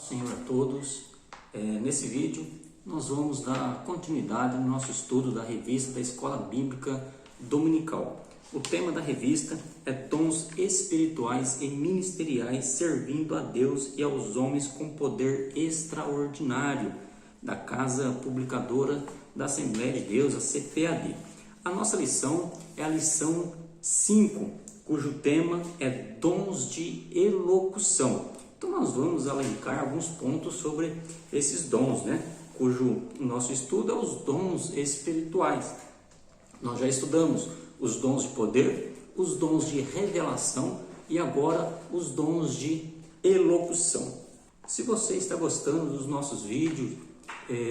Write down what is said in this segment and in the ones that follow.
Senhor a todos. Nesse vídeo nós vamos dar continuidade no nosso estudo da revista da Escola Bíblica Dominical. O tema da revista é Dons Espirituais e Ministeriais servindo a Deus e aos homens com poder extraordinário, da Casa Publicadora da Assembleia de Deus, a CPAD. A nossa lição é a lição 5, cujo tema é Dons de Elocução. Então nós vamos elencar alguns pontos sobre esses dons, cujo nosso estudo é os dons espirituais. Nós já estudamos os dons de poder, os dons de revelação e agora os dons de elocução. Se você está gostando dos nossos vídeos,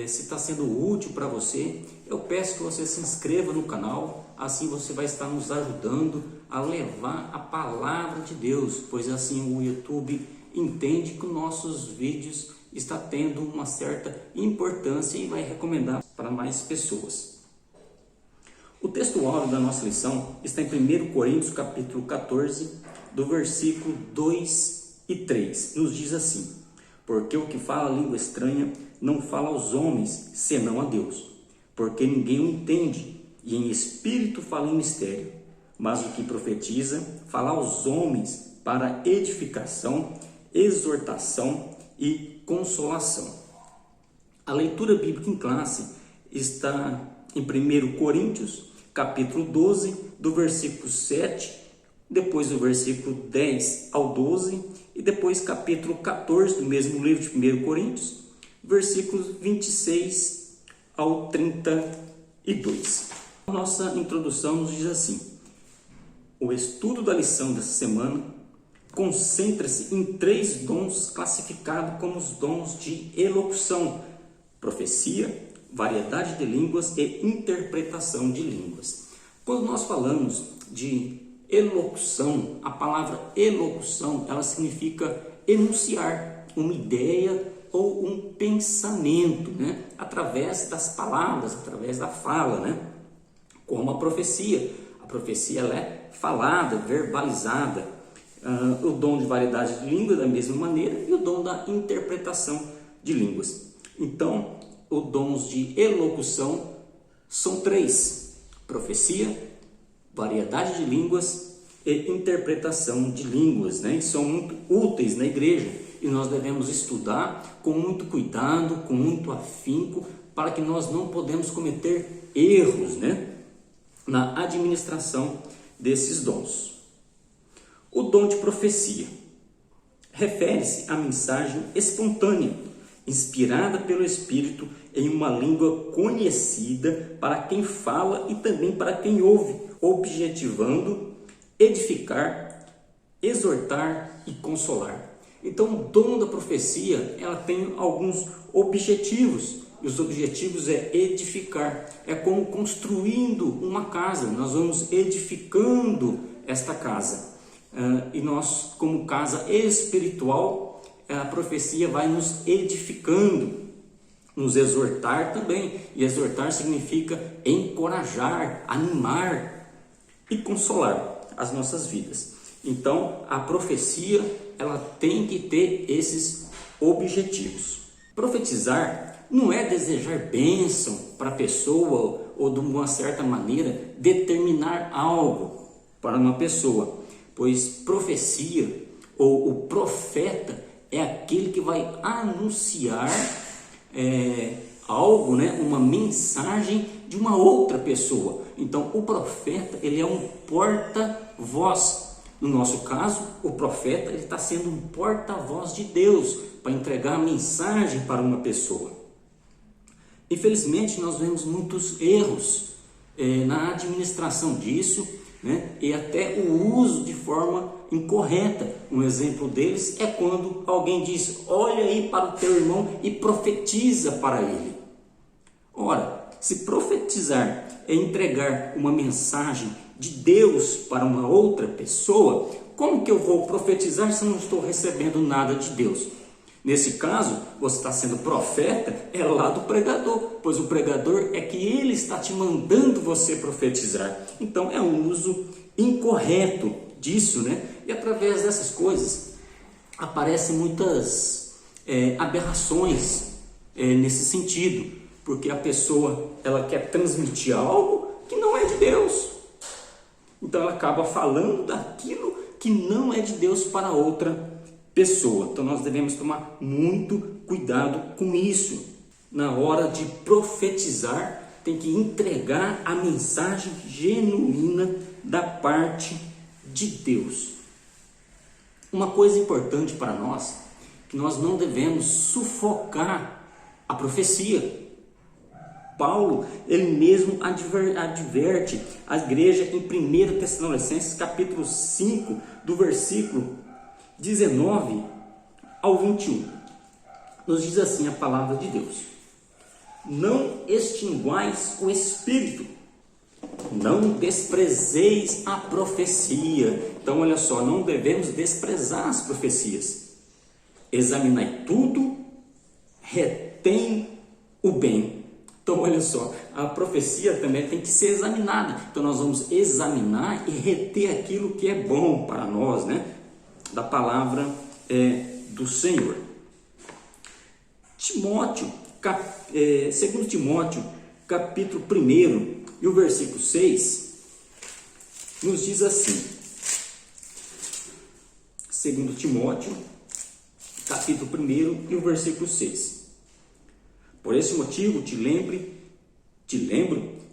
se está sendo útil para você, eu peço que você se inscreva no canal, assim você vai estar nos ajudando a levar a palavra de Deus, pois assim o YouTube entende que os nossos vídeos está tendo uma certa importância e vai recomendar para mais pessoas. O texto áureo da nossa lição está em 1 Coríntios capítulo 14, do versículo 2 e 3. Nos diz assim: porque o que fala língua estranha não fala aos homens, senão a Deus, porque ninguém o entende, e em espírito fala em mistério. Mas o que profetiza fala aos homens para edificação, exortação e consolação. A leitura bíblica em classe está em 1 Coríntios, capítulo 12, do versículo 7, depois do versículo 10 ao 12, e depois capítulo 14 do mesmo livro de 1 Coríntios, versículos 26 ao 32. A nossa introdução nos diz assim: o estudo da lição dessa semana concentra-se em 3 dons classificados como os dons de elocução: profecia, variedade de línguas e interpretação de línguas. Quando nós falamos de elocução, a palavra elocução, ela significa enunciar uma ideia ou um pensamento, através das palavras, através da fala, como a profecia. A profecia ela é falada, verbalizada. O dom de variedade de línguas da mesma maneira e o dom da interpretação de línguas. Então, os dons de elocução são 3: profecia, variedade de línguas e interpretação de línguas, e são muito úteis na igreja e nós devemos estudar com muito cuidado, com muito afinco, para que nós não podemos cometer erros, na administração desses dons. O dom de profecia refere-se à mensagem espontânea, inspirada pelo Espírito em uma língua conhecida para quem fala e também para quem ouve, objetivando edificar, exortar e consolar. Então, o dom da profecia, ela tem alguns objetivos, e os objetivos é edificar, é como construindo uma casa, nós vamos edificando esta casa. E nós, como casa espiritual, a profecia vai nos edificando, nos exortar também, e exortar significa encorajar, animar e consolar as nossas vidas. Então, a profecia, ela tem que ter esses objetivos. Profetizar não é desejar bênção para a pessoa ou de uma certa maneira determinar algo para uma pessoa, pois profecia ou o profeta é aquele que vai anunciar algo, uma mensagem de uma outra pessoa. Então o profeta, ele é um porta-voz. No nosso caso, o profeta ele está sendo um porta-voz de Deus para entregar a mensagem para uma pessoa. Infelizmente nós vemos muitos erros na administração disso, e até o uso de forma incorreta. Um exemplo deles é quando alguém diz: olha aí para o teu irmão e profetiza para ele. Ora, se profetizar é entregar uma mensagem de Deus para uma outra pessoa, como que eu vou profetizar se eu não estou recebendo nada de Deus? Nesse caso, você está sendo profeta é lá do pregador, pois o pregador é que ele está te mandando você profetizar. Então é um uso incorreto disso, E através dessas coisas aparecem muitas aberrações nesse sentido, porque a pessoa ela quer transmitir algo que não é de Deus, então ela acaba falando daquilo que não é de Deus para outra pessoa. Então nós devemos tomar muito cuidado com isso. Na hora de profetizar, tem que entregar a mensagem genuína da parte de Deus. Uma coisa importante para nós, que nós não devemos sufocar a profecia. Paulo, ele mesmo adverte a igreja em 1 Tessalonicenses capítulo 5, do versículo 19 ao 21. Nos diz assim a palavra de Deus: não extinguais o espírito, não desprezeis a profecia. Então olha só, não devemos desprezar as profecias. Examinai tudo, retém o bem. Então olha só, a profecia também tem que ser examinada. Então nós vamos examinar e reter aquilo que é bom para nós, né? Da palavra do Senhor. Timóteo, 2 Timóteo, capítulo 1 e o versículo 6, nos diz assim. 2 Timóteo, capítulo 1 e o versículo 6. Por esse motivo te lembro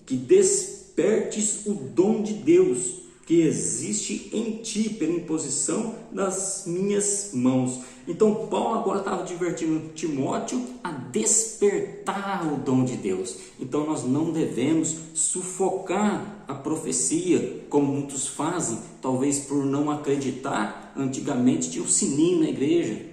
que despertes o dom de Deus que existe em ti pela imposição das minhas mãos. Então Paulo agora estava advertindo Timóteo a despertar o dom de Deus. Então nós não devemos sufocar a profecia, como muitos fazem, talvez por não acreditar. Antigamente tinha um sininho na igreja.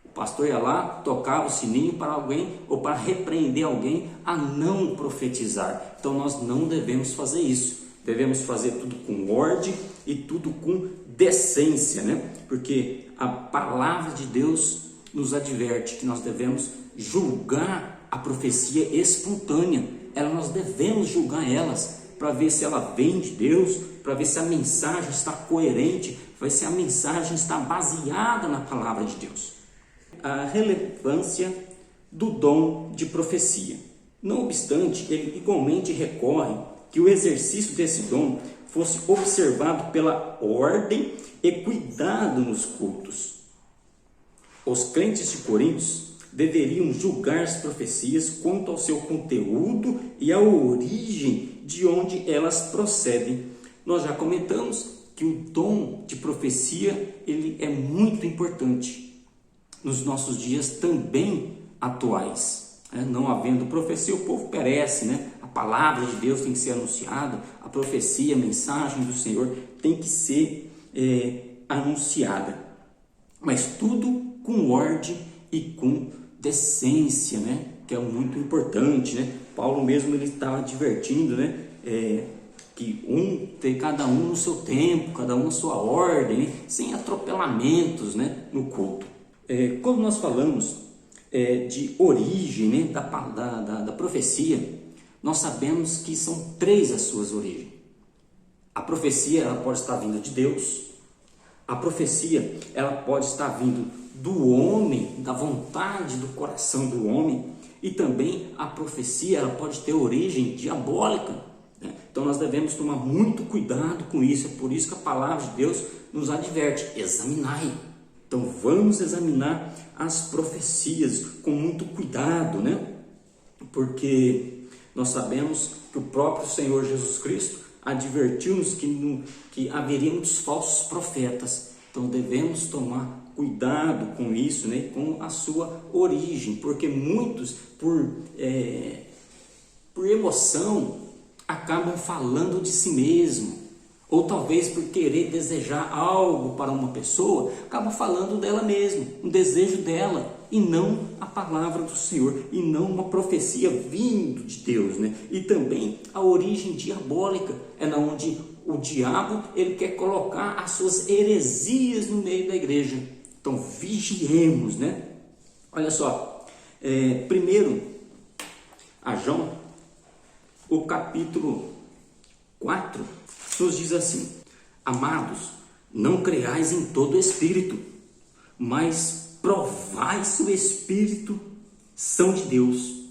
O pastor ia lá, tocava o sininho para alguém ou para repreender alguém a não profetizar. Então nós não devemos fazer isso. Devemos fazer tudo com ordem e tudo com decência, né? Porque a palavra de Deus nos adverte que nós devemos julgar a profecia espontânea. Nós devemos julgar elas para ver se ela vem de Deus, para ver se a mensagem está coerente, para ver se a mensagem está baseada na palavra de Deus. A relevância do dom de profecia. Não obstante, ele igualmente recorre que o exercício desse dom fosse observado pela ordem e cuidado nos cultos. Os crentes de Coríntios deveriam julgar as profecias quanto ao seu conteúdo e à origem de onde elas procedem. Nós já comentamos que o dom de profecia ele é muito importante nos nossos dias também atuais. Não havendo profecia, o povo perece, né? A palavra de Deus tem que ser anunciada, a profecia, a mensagem do Senhor tem que ser anunciada, mas tudo com ordem e com decência, né? Que é muito importante, né? Paulo mesmo ele estava advertindo, né? Que ter cada um no seu tempo, cada um na sua ordem, né? Sem atropelamentos, né? No culto. Quando nós falamos de origem, né, da profecia, nós sabemos que são 3 as suas origens. A profecia ela pode estar vindo de Deus, a profecia ela pode estar vindo do homem, da vontade do coração do homem, e também a profecia ela pode ter origem diabólica, né? Então nós devemos tomar muito cuidado com isso. É por isso que a palavra de Deus nos adverte: examinai. Então vamos examinar as profecias com muito cuidado, né? Porque nós sabemos que o próprio Senhor Jesus Cristo advertiu-nos que haveria muitos falsos profetas. Então devemos tomar cuidado com isso, né? Com a sua origem, porque muitos por emoção acabam falando de si mesmo, ou talvez por querer desejar algo para uma pessoa, acaba falando dela mesma, um desejo dela, e não a palavra do Senhor, e não uma profecia vindo de Deus, né? E também a origem diabólica, na onde o diabo ele quer colocar as suas heresias no meio da igreja. Então vigiemos, né? Olha só, primeiro a João, o capítulo 4, nos diz assim: amados, não creais em todo espírito, mas provai se o Espírito são de Deus,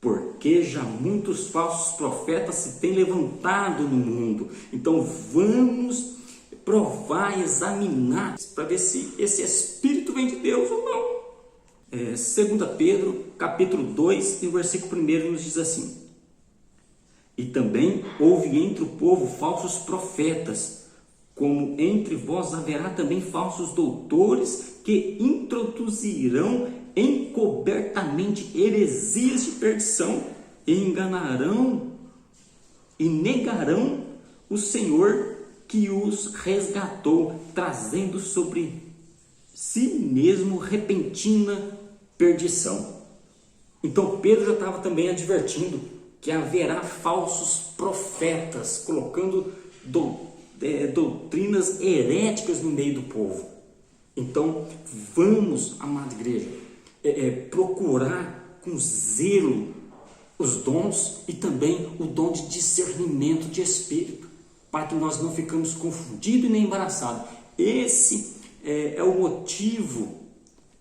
porque já muitos falsos profetas se têm levantado no mundo. Então vamos provar, examinar, para ver se esse Espírito vem de Deus ou não. 2 Pedro, capítulo 2, e o versículo 1 nos diz assim: e também houve entre o povo falsos profetas, como entre vós haverá também falsos doutores, que introduzirão encobertamente heresias de perdição, e enganarão e negarão o Senhor que os resgatou, trazendo sobre si mesmo repentina perdição. Então Pedro já estava também advertindo que haverá falsos profetas, colocando doutrinas heréticas no meio do povo. Então vamos, amada igreja, procurar com zelo os dons e também o dom de discernimento de espírito, para que nós não ficamos confundidos e nem embaraçados. Esse é o motivo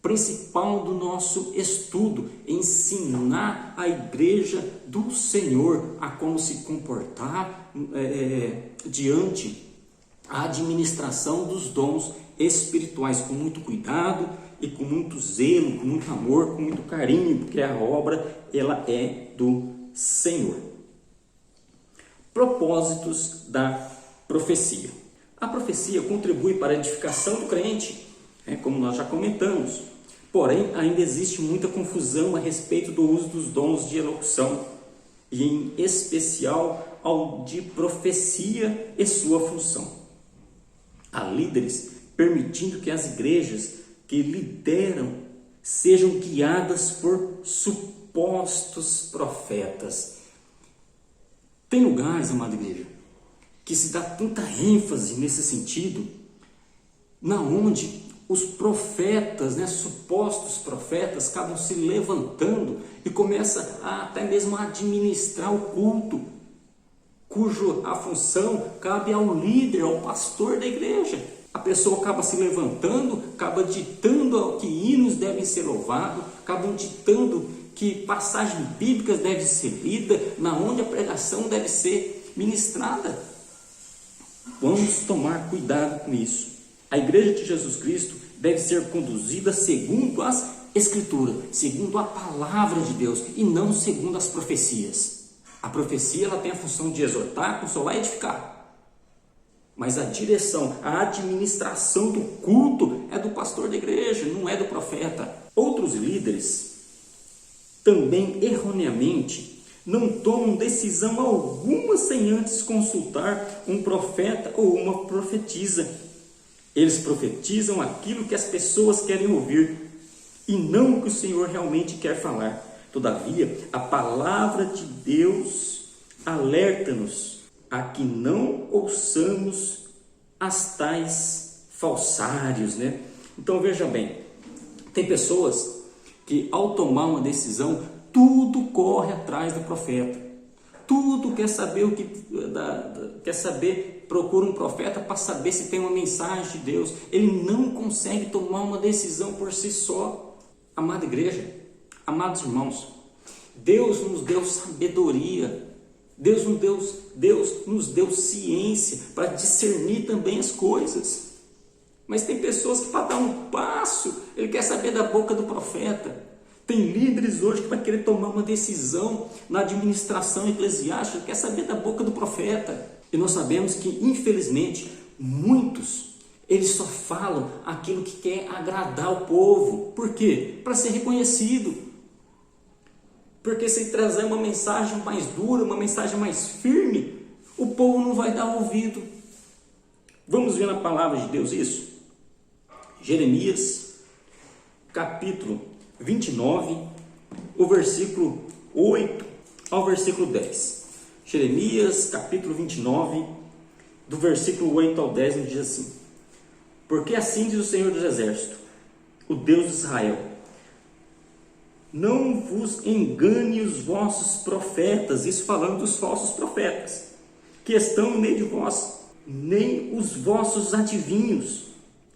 principal do nosso estudo: ensinar a igreja do Senhor a como se comportar diante a administração dos dons espirituais, com muito cuidado e com muito zelo, com muito amor, com muito carinho, porque a obra ela é do Senhor. Propósitos da profecia. A profecia contribui para a edificação do crente, como nós já comentamos. Porém, ainda existe muita confusão a respeito do uso dos dons de elocução, e em especial ao de profecia e sua função. Há líderes permitindo que as igrejas que lideram sejam guiadas por supostos profetas. Tem lugares, amada igreja, que se dá tanta ênfase nesse sentido, na onde os profetas, supostos profetas, acabam se levantando e começam até mesmo a administrar o culto, cujo a função cabe ao líder, ao pastor da igreja. A pessoa acaba se levantando, acaba ditando que hinos devem ser louvados, acabam ditando que passagens bíblicas devem ser lidas, na onde a pregação deve ser ministrada. Vamos tomar cuidado com isso. A igreja de Jesus Cristo deve ser conduzida segundo as Escrituras, segundo a palavra de Deus, e não segundo as profecias. A profecia ela tem a função de exortar, consolar e edificar. Mas a direção, a administração do culto é do pastor da igreja, não é do profeta. Outros líderes também erroneamente não tomam decisão alguma sem antes consultar um profeta ou uma profetisa. Eles profetizam aquilo que as pessoas querem ouvir e não o que o Senhor realmente quer falar. Todavia, a palavra de Deus alerta-nos a que não ouçamos as tais falsários, Então veja bem, tem pessoas que ao tomar uma decisão, tudo corre atrás do profeta, tudo quer saber procura um profeta para saber se tem uma mensagem de Deus. Ele não consegue tomar uma decisão por si só. Amada igreja, amados irmãos, Deus nos deu sabedoria, Deus nos deu ciência para discernir também as coisas. Mas tem pessoas que para dar um passo, ele quer saber da boca do profeta. Tem líderes hoje que vai querer tomar uma decisão na administração eclesiástica, quer saber da boca do profeta. E nós sabemos que, infelizmente, muitos, eles só falam aquilo que quer agradar o povo. Por quê? Para ser reconhecido. Porque se trazer uma mensagem mais dura, uma mensagem mais firme, o povo não vai dar ouvido. Vamos ver na palavra de Deus isso? Jeremias, capítulo 29, o versículo 8 ao versículo 10. Jeremias, capítulo 29, do versículo 8 ao 10, ele diz assim: porque assim diz o Senhor dos Exércitos, o Deus de Israel: não vos engane os vossos profetas, isso falando dos falsos profetas, que estão no meio de vós, nem os vossos adivinhos,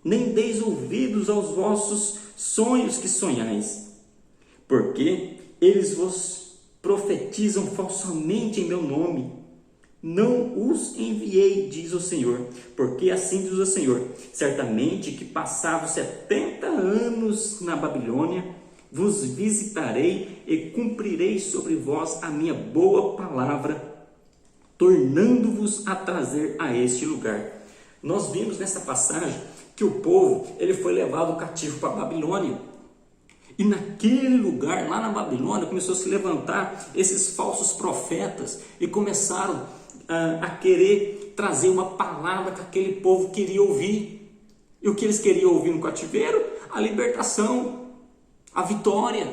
nem deis ouvidos aos vossos sonhos que sonhais, porque eles vos profetizam falsamente em meu nome. Não os enviei, diz o Senhor, porque assim diz o Senhor: certamente que passados 70 anos na Babilônia, vos visitarei e cumprirei sobre vós a minha boa palavra, tornando-vos a trazer a este lugar. Nós vimos nessa passagem que o povo ele foi levado cativo para a Babilônia. E naquele lugar, lá na Babilônia, começou a se levantar esses falsos profetas e começaram a querer trazer uma palavra que aquele povo queria ouvir. E o que eles queriam ouvir no cativeiro? A libertação, a vitória.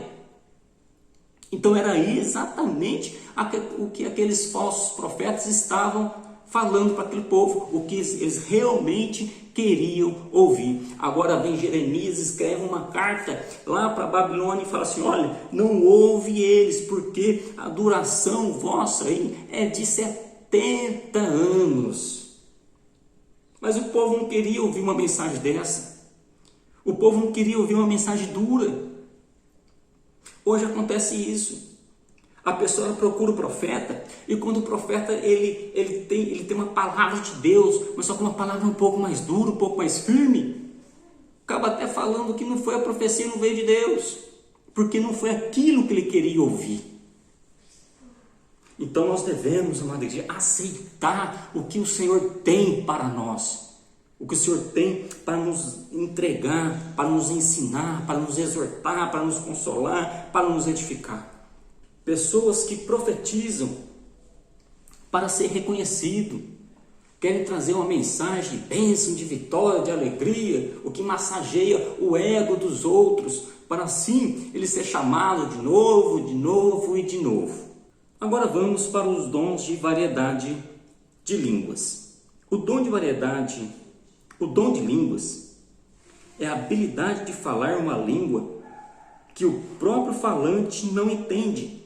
Então era exatamente o que aqueles falsos profetas estavam falando para aquele povo, o que eles realmente queriam ouvir. Agora vem Jeremias, escreve uma carta lá para a Babilônia e fala assim: olha, não ouve eles, porque a duração vossa aí é de 70 anos. Mas o povo não queria ouvir uma mensagem dessa. O povo não queria ouvir uma mensagem dura. Hoje acontece isso. A pessoa procura o profeta, e quando o profeta ele tem uma palavra de Deus, mas só que uma palavra um pouco mais dura, um pouco mais firme, acaba até falando que não foi a profecia, não veio de Deus, porque não foi aquilo que ele queria ouvir. Então nós devemos, amada igreja, aceitar o que o Senhor tem para nós, o que o Senhor tem para nos entregar, para nos ensinar, para nos exortar, para nos consolar, para nos edificar. Pessoas que profetizam para ser reconhecido, querem trazer uma mensagem de bênção, de vitória, de alegria, o que massageia o ego dos outros, para assim ele ser chamado de novo, de novo e de novo. Agora vamos para os dons de variedade de línguas. O dom de línguas é a habilidade de falar uma língua que o próprio falante não entende,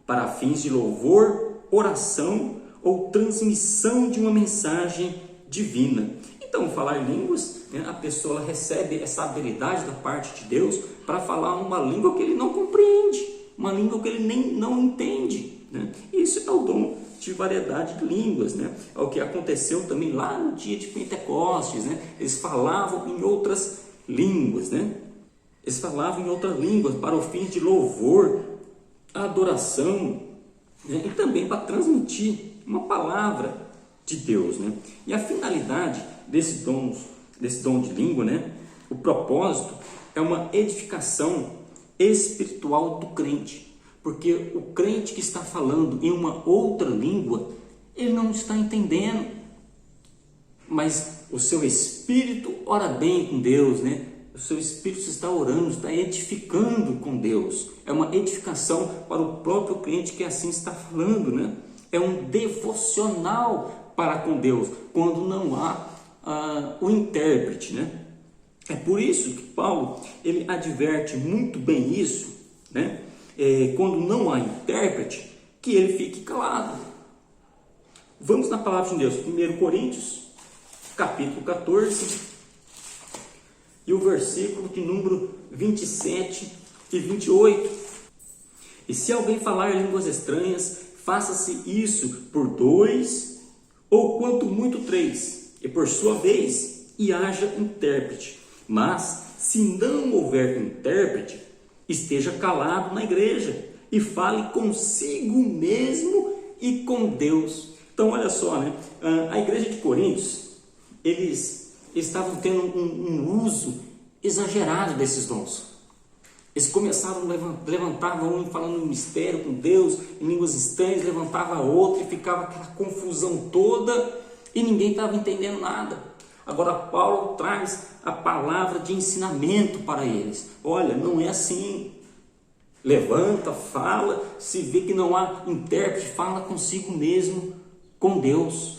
para fins de louvor, oração ou transmissão de uma mensagem divina. Então, falar línguas, a pessoa recebe essa habilidade da parte de Deus para falar uma língua que ele não compreende, uma língua que ele nem não entende. Isso é o dom de variedade de línguas. É o que aconteceu também lá no dia de Pentecostes. Eles falavam em outras línguas. Eles falavam em outras línguas para o fim de louvor, adoração, e também para transmitir uma palavra de Deus. E a finalidade desse dom de língua, o propósito é uma edificação espiritual do crente, porque o crente que está falando em uma outra língua, ele não está entendendo, mas o seu espírito ora bem com Deus, o seu espírito está orando, está edificando com Deus. É uma edificação para o próprio crente que assim está falando, É um devocional para com Deus, quando não há o intérprete, É por isso que Paulo ele adverte muito bem isso, quando não há intérprete, que ele fique calado. Vamos na palavra de Deus, 1 Coríntios, capítulo 14, e o versículo de número 27 e 28. E se alguém falar línguas estranhas, faça-se isso por 2, ou quanto muito 3, e por sua vez, e haja intérprete. Mas, se não houver intérprete, esteja calado na igreja, e fale consigo mesmo e com Deus. Então, olha só, a igreja de Coríntios, eles estavam tendo um uso exagerado desses dons. Eles começaram levantavam um falando um mistério com Deus, em línguas estranhas, levantava outro e ficava aquela confusão toda e ninguém estava entendendo nada. Agora Paulo traz a palavra de ensinamento para eles. Olha, não é assim. Levanta, fala, se vê que não há intérprete, fala consigo mesmo, com Deus.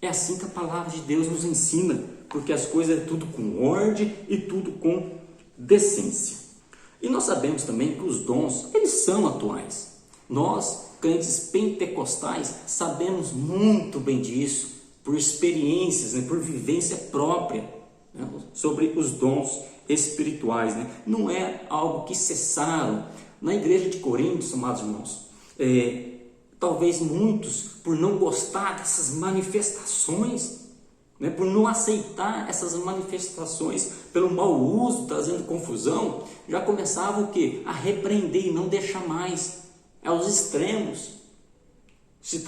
É assim que a palavra de Deus nos ensina, porque as coisas é tudo com ordem e tudo com decência. E nós sabemos também que os dons, eles são atuais. Nós, crentes pentecostais, sabemos muito bem disso, por experiências, por vivência própria. né? Sobre os dons espirituais, né? Não é algo que cessaram. Na igreja de Corinto, amados irmãos, talvez muitos, por não gostar dessas manifestações, né, por não aceitar essas manifestações pelo mau uso, trazendo confusão, já começavam o quê? A repreender e não deixar mais. É os extremos. Se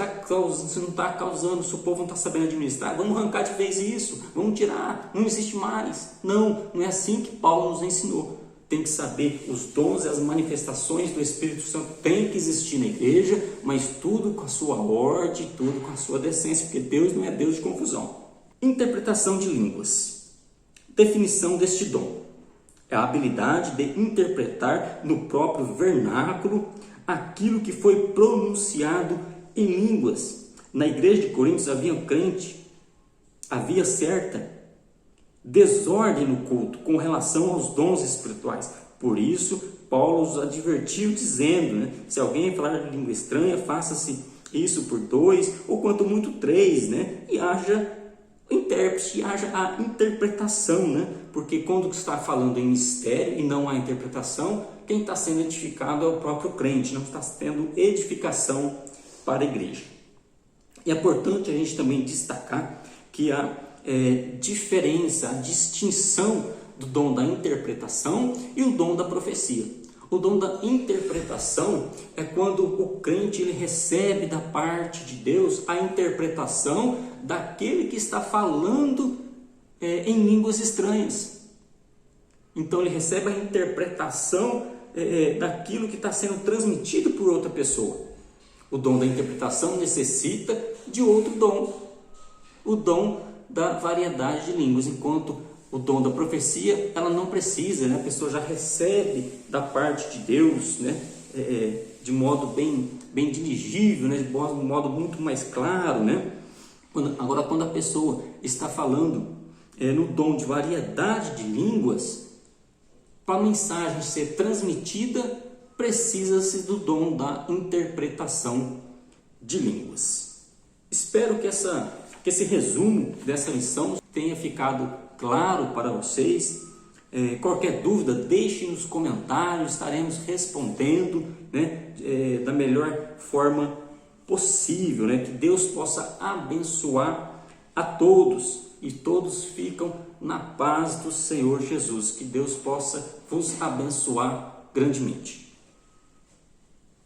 não está causando, se o povo não está sabendo administrar, vamos arrancar de vez isso, vamos tirar, não existe mais. Não é assim que Paulo nos ensinou. Tem que saber os dons e as manifestações do Espírito Santo tem que existir na igreja, mas tudo com a sua ordem, tudo com a sua decência, porque Deus não é Deus de confusão. Interpretação de línguas. Definição deste dom: é a habilidade de interpretar no próprio vernáculo aquilo que foi pronunciado em línguas. Na igreja de Coríntios havia certa desordem no culto com relação aos dons espirituais. Por isso, Paulo os advertiu dizendo, né, se alguém falar de língua estranha, faça-se isso por 2, ou quanto muito 3, né, e haja intérprete, haja a interpretação, né, porque quando está falando em mistério e não há interpretação, quem está sendo edificado é o próprio crente, não está tendo edificação para a igreja. E é importante a gente também destacar que a diferença, a distinção do dom da interpretação e o dom da profecia. O dom da interpretação é quando o crente ele recebe da parte de Deus a interpretação daquele que está falando em línguas estranhas. Então ele recebe a interpretação daquilo que está sendo transmitido por outra pessoa. O dom da interpretação necessita de outro dom, o dom da variedade de línguas, enquanto o dom da profecia, ela não precisa, né? A pessoa já recebe da parte de Deus, né? De modo bem dirigível, né? De modo muito mais claro, né? Agora, quando a pessoa está falando no dom de variedade de línguas, para a mensagem ser transmitida, precisa-se do dom da interpretação de línguas. Espero que esse resumo dessa lição tenha ficado claro para vocês. Qualquer dúvida, deixe nos comentários, estaremos respondendo, né, da melhor forma possível, né? Que Deus possa abençoar a todos e todos ficam na paz do Senhor Jesus. Que Deus possa vos abençoar grandemente.